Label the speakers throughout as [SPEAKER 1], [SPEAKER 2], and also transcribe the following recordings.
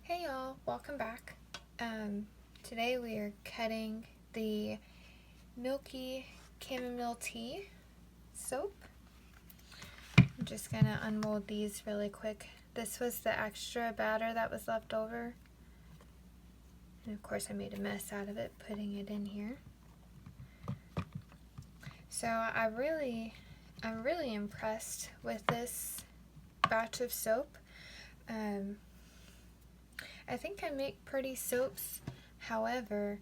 [SPEAKER 1] Hey y'all, welcome back. Today we are cutting the Milky Chamomile tea soap. I'm just gonna unmold these really quick. This was the extra batter that was left over. And of course I made a mess out of it putting it in here. So I'm really impressed with this batch of soap. I think I make pretty soaps, however,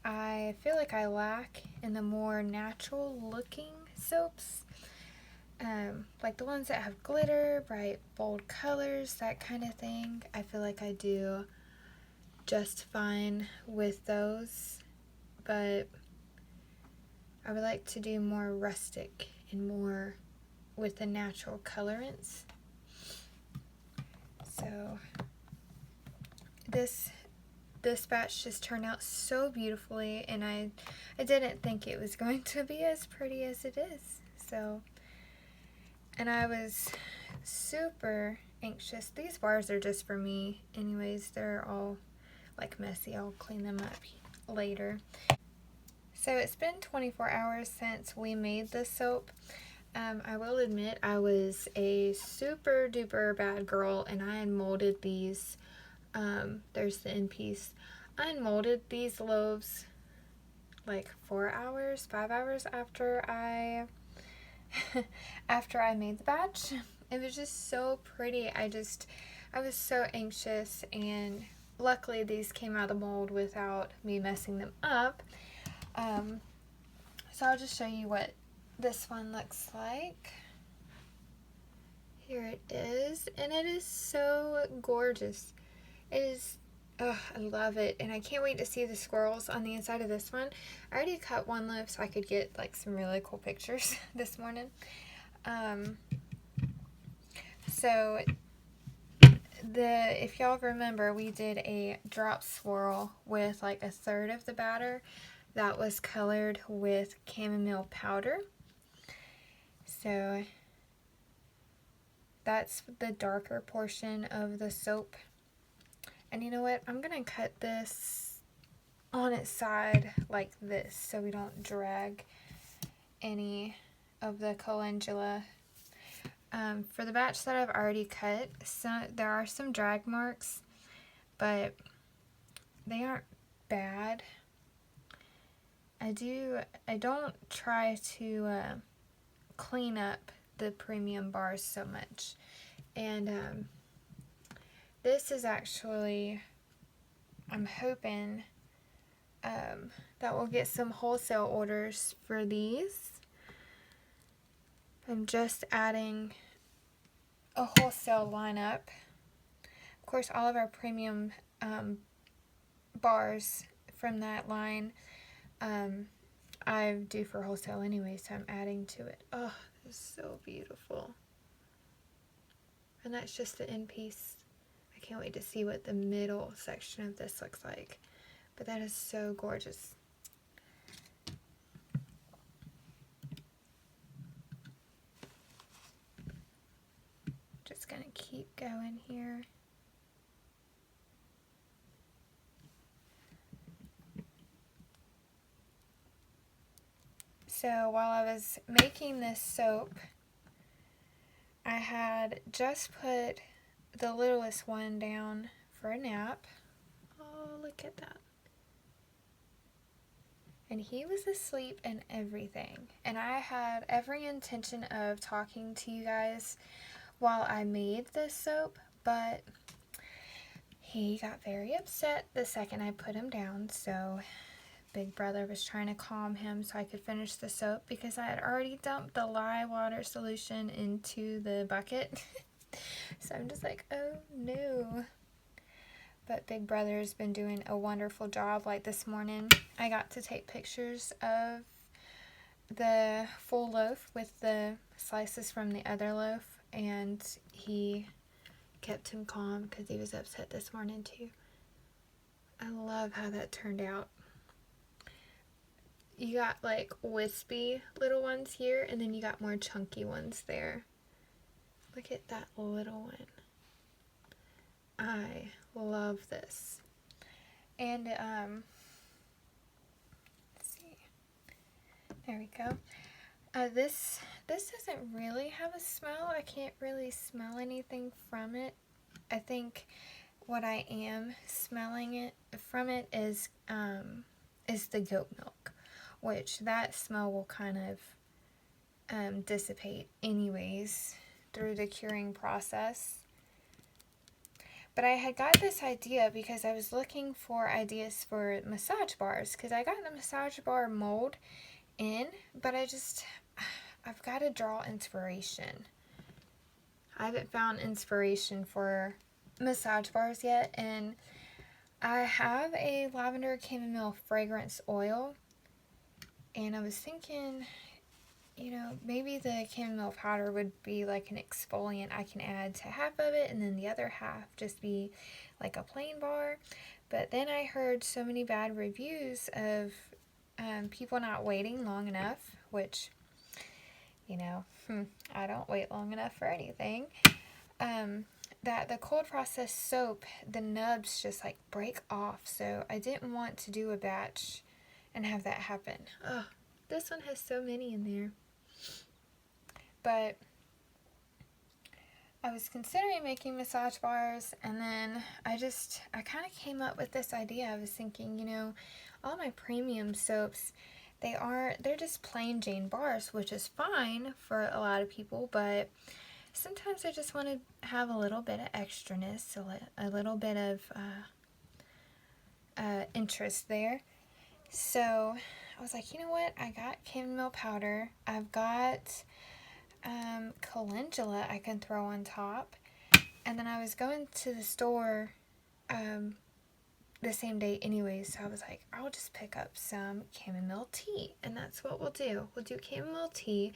[SPEAKER 1] I feel like I lack in the more natural looking soaps, like the ones that have glitter, bright, bold colors, that kind of thing. I feel like I do just fine with those, but I would like to do more rustic and more with the natural colorants. So this batch just turned out so beautifully, and I didn't think it was going to be as pretty as it is. So, and I was super anxious. These bars are just for me anyways. They're all like messy. I'll clean them up later. So it's been 24 hours since we made this soap. I will admit I was a super duper bad girl, and I had molded these. There's the end piece. I unmolded these loaves like 4 hours, 5 hours after I made the batch. It was just so pretty. I was so anxious, and luckily these came out of the mold without me messing them up. So I'll just show you what this one looks like. Here it is, and it is so gorgeous. It is, I love it, and I can't wait to see the squirrels on the inside of this one. I already cut one loaf so I could get like some really cool pictures this morning. So if y'all remember, we did a drop swirl with like a third of the batter that was colored with chamomile powder. So that's the darker portion of the soap. And you know what? I'm going to cut this on its side like this so we don't drag any of the calendula. For the batch that I've already cut, there are some drag marks, but they aren't bad. I don't try to clean up the premium bars so much. And this is actually, I'm hoping that we'll get some wholesale orders for these. I'm just adding a wholesale lineup. Of course, all of our premium bars from that line I do for wholesale anyway, so I'm adding to it. Oh, this is so beautiful. And that's just the end piece. I can't wait to see what the middle section of this looks like. But that is so gorgeous. Just gonna keep going here. So while I was making this soap, I had just put the littlest one down for a nap. Oh, look at that. And he was asleep and everything. And I had every intention of talking to you guys while I made this soap, but he got very upset the second I put him down, so Big Brother was trying to calm him so I could finish the soap because I had already dumped the lye water solution into the bucket. So I'm just like, oh no. But Big Brother's been doing a wonderful job. Like this morning, I got to take pictures of the full loaf with the slices from the other loaf, and he kept him calm because he was upset this morning too. I love how that turned out. You got like wispy little ones here, and then you got more chunky ones there. Look at that little one. I love this. And, let's see. There we go. This doesn't really have a smell. I can't really smell anything from it. I think what I am smelling it from it is the goat milk, which that smell will kind of dissipate anyways through the curing process. But I had got this idea because I was looking for ideas for massage bars, because I got the massage bar mold in, but I've got to draw inspiration. I haven't found inspiration for massage bars yet, and I have a lavender chamomile fragrance oil, and I was thinking, you know, maybe the chamomile powder would be like an exfoliant I can add to half of it, and then the other half just be like a plain bar. But then I heard so many bad reviews of people not waiting long enough, which, you know, I don't wait long enough for anything. That the cold processed soap, the nubs just like break off, so I didn't want to do a batch and have that happen. Ugh, this one has so many in there. But I was considering making massage bars, and then I kind of came up with this idea. I was thinking, you know, all my premium soaps, they're just plain Jane bars, which is fine for a lot of people, but sometimes I just want to have a little bit of extraness, a little bit of interest there. So I was like, you know what? I got chamomile powder. I've got calendula I can throw on top. And then I was going to the store the same day anyway, so I was like, I'll just pick up some chamomile tea. And that's what we'll do. We'll do chamomile tea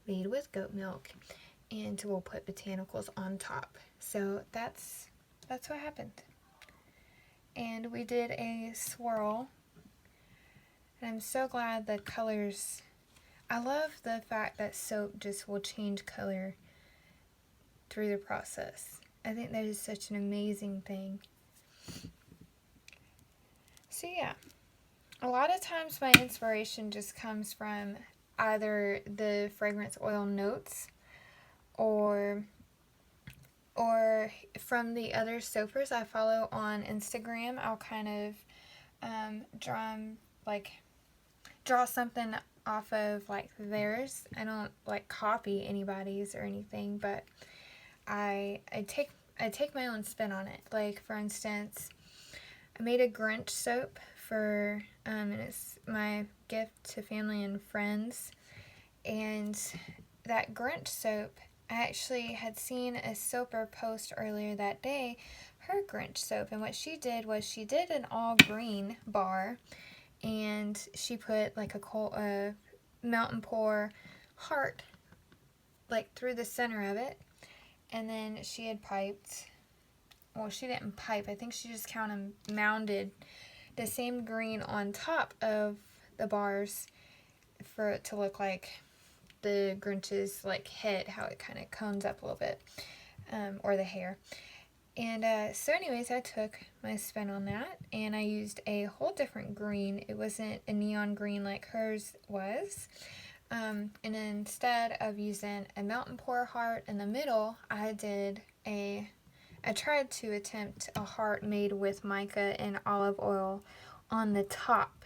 [SPEAKER 1] made with goat milk, and we'll put botanicals on top. So that's what happened. And we did a swirl, and I'm so glad the colors, I love the fact that soap just will change color through the process. I think that is such an amazing thing. So yeah, a lot of times my inspiration just comes from either the fragrance oil notes or from the other soapers I follow on Instagram. I'll kind of draw something off of like theirs. I don't like copy anybody's or anything, but I take my own spin on it. Like, for instance, I made a Grinch soap for and it's my gift to family and friends. And that Grinch soap, I actually had seen a soaper post earlier that day her Grinch soap, and what she did was she did an all green bar, and she put like a mountain pour heart like through the center of it, and then she had piped, well, she didn't pipe, I think she just kind of mounded the same green on top of the bars for it to look like the Grinch's like head, how it kind of cones up a little bit, or the hair. And so anyways, I took my spin on that, and I used a whole different green. It wasn't a neon green like hers was. And instead of using a mountain pour heart in the middle, I tried to attempt a heart made with mica and olive oil on the top.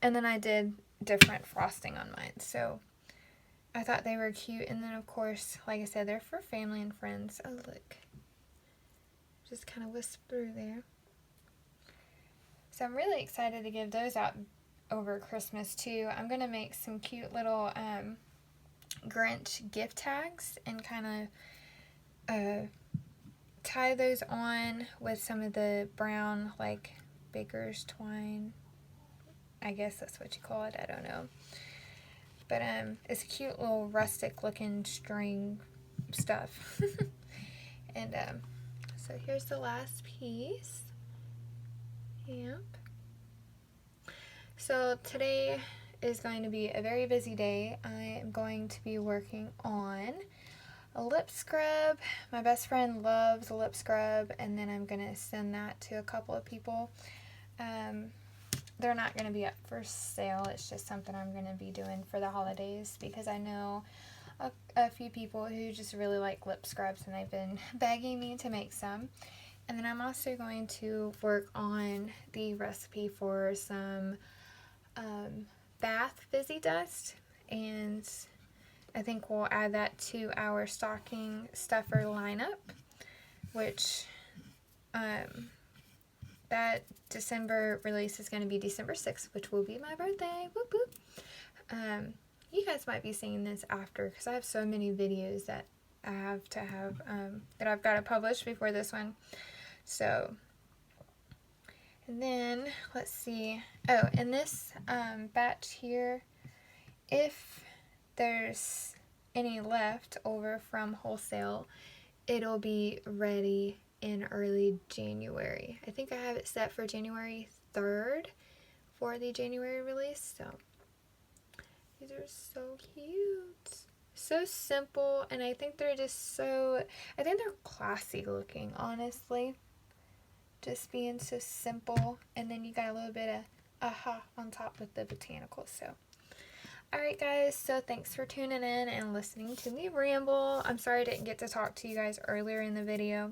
[SPEAKER 1] And then I did different frosting on mine. So I thought they were cute. And then, of course, like I said, they're for family and friends. Oh, look. Just kind of wisp through there. So I'm really excited to give those out over Christmas, too. I'm going to make some cute little Grinch gift tags and kind of tie those on with some of the brown, like, baker's twine. I guess that's what you call it. I don't know. But it's a cute little rustic looking string stuff. And so here's the last piece. Yep. So today is going to be a very busy day. I am going to be working on a lip scrub. My best friend loves a lip scrub, and then I'm going to send that to a couple of people. They're not going to be up for sale. It's just something I'm going to be doing for the holidays because I know a few people who just really like lip scrubs, and they've been begging me to make some. And then I'm also going to work on the recipe for some bath fizzy dust, and I think we'll add that to our stocking stuffer lineup, which that December release is going to be December 6th, which will be my birthday. Whoop whoop. You guys might be seeing this after because I have so many videos that I have to have that I've got to publish before this one. So, and then let's see. Oh, in this batch here, if there's any left over from wholesale, it'll be ready in early January. I think I have it set for January 3rd for the January release. So these are so cute, so simple, and I think they're just so, I think they're classy looking, honestly, just being so simple. And then you got a little bit of aha on top with the botanicals. So alright guys, so thanks for tuning in and listening to me ramble. I'm sorry I didn't get to talk to you guys earlier in the video.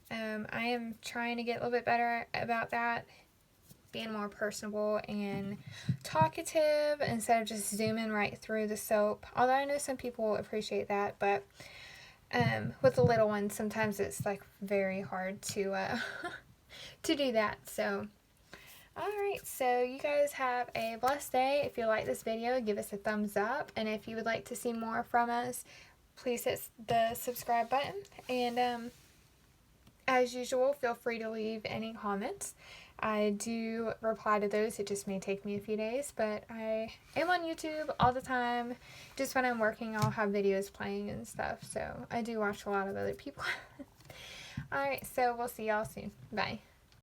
[SPEAKER 1] I am trying to get a little bit better about that, being more personable and talkative instead of just zooming right through the soap. Although I know some people appreciate that, but with the little ones, sometimes it's like very hard to to do that. So alright, so you guys have a blessed day. If you like this video, give us a thumbs up, and if you would like to see more from us, please hit the subscribe button, and as usual, feel free to leave any comments. I do reply to those. It just may take me a few days, but I am on YouTube all the time. Just when I'm working, I'll have videos playing and stuff, so I do watch a lot of other people. Alright, so we'll see y'all soon. Bye.